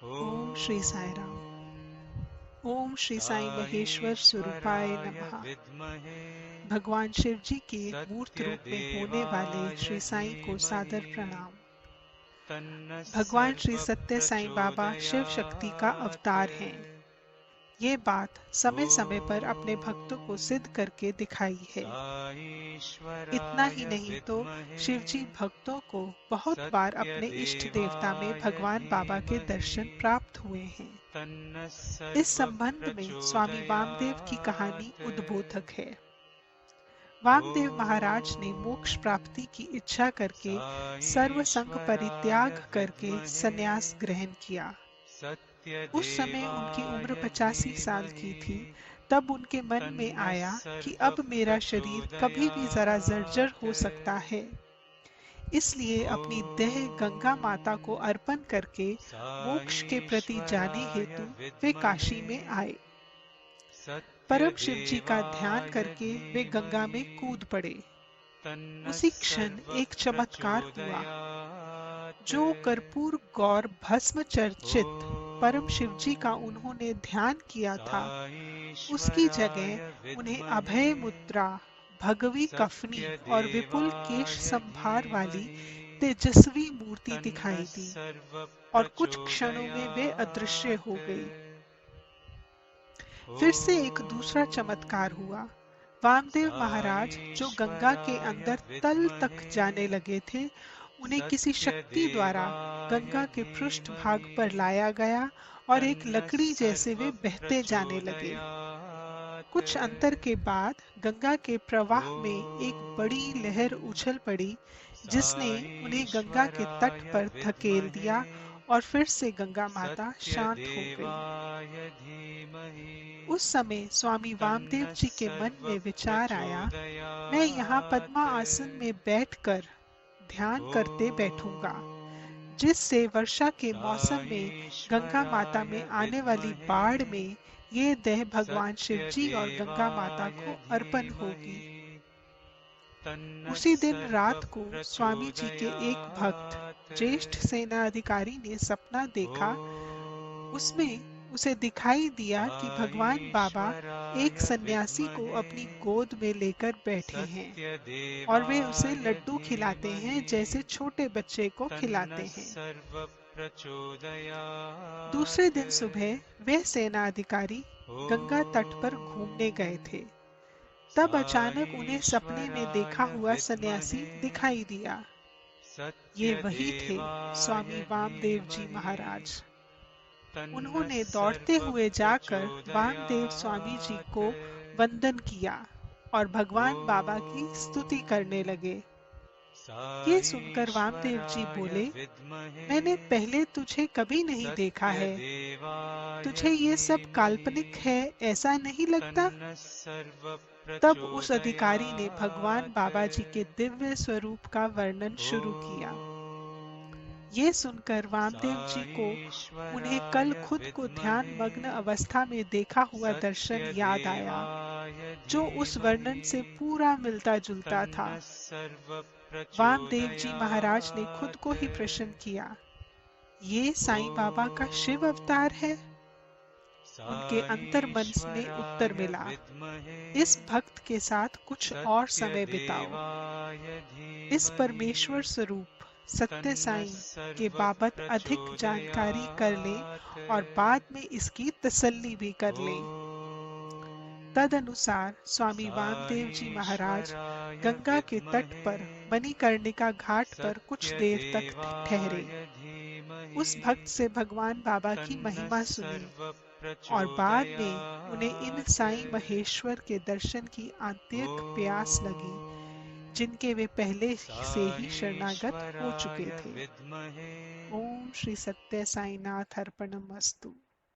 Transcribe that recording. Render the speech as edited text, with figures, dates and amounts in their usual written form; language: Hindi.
ओम श्री साई राम। ओम श्री साई महेश्वर स्वरूपाय नमः। भगवान शिव जी के मूर्त रूप में होने वाले श्री साई को सादर प्रणाम। भगवान श्री सत्य साई बाबा शिव शक्ति का अवतार हैं। ये बात समय समय पर अपने भक्तों को सिद्ध करके दिखाई है। इतना ही नहीं तो शिव जी भक्तों को बहुत बार अपने इष्ट देवता में भगवान बाबा के दर्शन प्राप्त हुए हैं। इस संबंध में स्वामी वामदेव की कहानी उद्बोधक है। वामदेव महाराज ने मोक्ष प्राप्ति की इच्छा करके सर्व संग परित्याग करके संन्यास ग्रहण किया। उस समय उनकी उम्र 85 साल की थी। तब उनके मन में आया कि अब मेरा शरीर कभी भी जरा जर्जर हो सकता है। इसलिए अपनी देह गंगा माता को अर्पण करके मोक्ष के प्रति जाने हेतु वे काशी में आए। परम शिव जी का ध्यान करके वे गंगा में कूद पड़े। उसी क्षण एक चमत्कार हुआ। जो कर्पूर गौर भस्म चर्चित परम शिव जी का उन्होंने ध्यान किया था, उसकी जगह उन्हें अभय मुद्रा, भगवी कफनी और विपुल केश संभार वाली तेजस्वी मूर्ति दिखाई दी और कुछ क्षणों में वे अदृश्य हो गई। फिर से एक दूसरा चमत्कार हुआ। वामदेव महाराज जो गंगा के अंदर तल तक जाने लगे थे, उन्हें किसी शक्ति द्वारा गंगा के पृष्ठ भाग पर लाया गया और एक लकड़ी जैसे वे बहते जाने लगे। कुछ अंतर के बाद गंगा के प्रवाह में एक बड़ी लहर उछल पड़ी, जिसने उन्हें गंगा के तट पर धकेल दिया और फिर से गंगा माता शांत हो गई। उस समय स्वामी वामदेव जी के मन में विचार आया, मैं यहाँ पद्मा आसन में बैठकर ध्यान करते बैठूंगा, जिससे वर्षा के मौसम में गंगा माता में आने वाली बाढ़ में ये देह भगवान शिव जी और गंगा माता को अर्पण होगी। उसी दिन रात को स्वामी जी के एक भक्त ज्येष्ठ सेना अधिकारी ने सपना देखा। उसमें उसे दिखाई दिया कि भगवान बाबा एक सन्यासी को अपनी गोद में लेकर बैठे हैं और वे उसे लड्डू खिलाते हैं जैसे छोटे बच्चे को खिलाते हैं। दूसरे दिन सुबह वे सेना अधिकारी गंगा तट पर घूमने गए थे। तब अचानक उन्हें सपने में देखा हुआ सन्यासी दिखाई दिया। ये वही थे स्वामी वामदेव जी महाराज। उन्होंने दौड़ते हुए जाकर वामदेव स्वामी जी को वंदन किया और भगवान बाबा की स्तुति करने लगे। ये सुनकर वामदेव जी बोले, मैंने पहले तुझे कभी नहीं देखा है। तुझे ये सब काल्पनिक है ऐसा नहीं लगता? तब उस अधिकारी ने भगवान बाबा जी के दिव्य स्वरूप का वर्णन शुरू किया। ये सुनकर वामदेव जी को उन्हें कल खुद को ध्यान मग्न अवस्था में देखा हुआ दर्शन याद आया, जो उस वर्णन से पूरा मिलता जुलता था। वामदेव जी महाराज ने खुद को ही प्रश्न किया, ये साईं बाबा का शिव अवतार है? उनके अंतर मन में उत्तर मिला, इस भक्त के साथ कुछ और समय बिताओ। इस परमेश्वर स्वरूप सत्य साईं के बाबत अधिक जानकारी कर लें और बाद में इसकी तसल्ली भी कर लें। तदनुसार स्वामी वामदेव जी महाराज गंगा के तट पर मणिकर्णिका घाट पर कुछ देर तक ठहरे। उस भक्त से भगवान बाबा की महिमा सुनी और बाद में उन्हें इन साईं महेश्वर के दर्शन की आंतरिक प्यास लगी, जिनके वे पहले से ही शरणागत हो चुके थे। ओम श्री सत्य साईनाथ अर्पणमस्तु।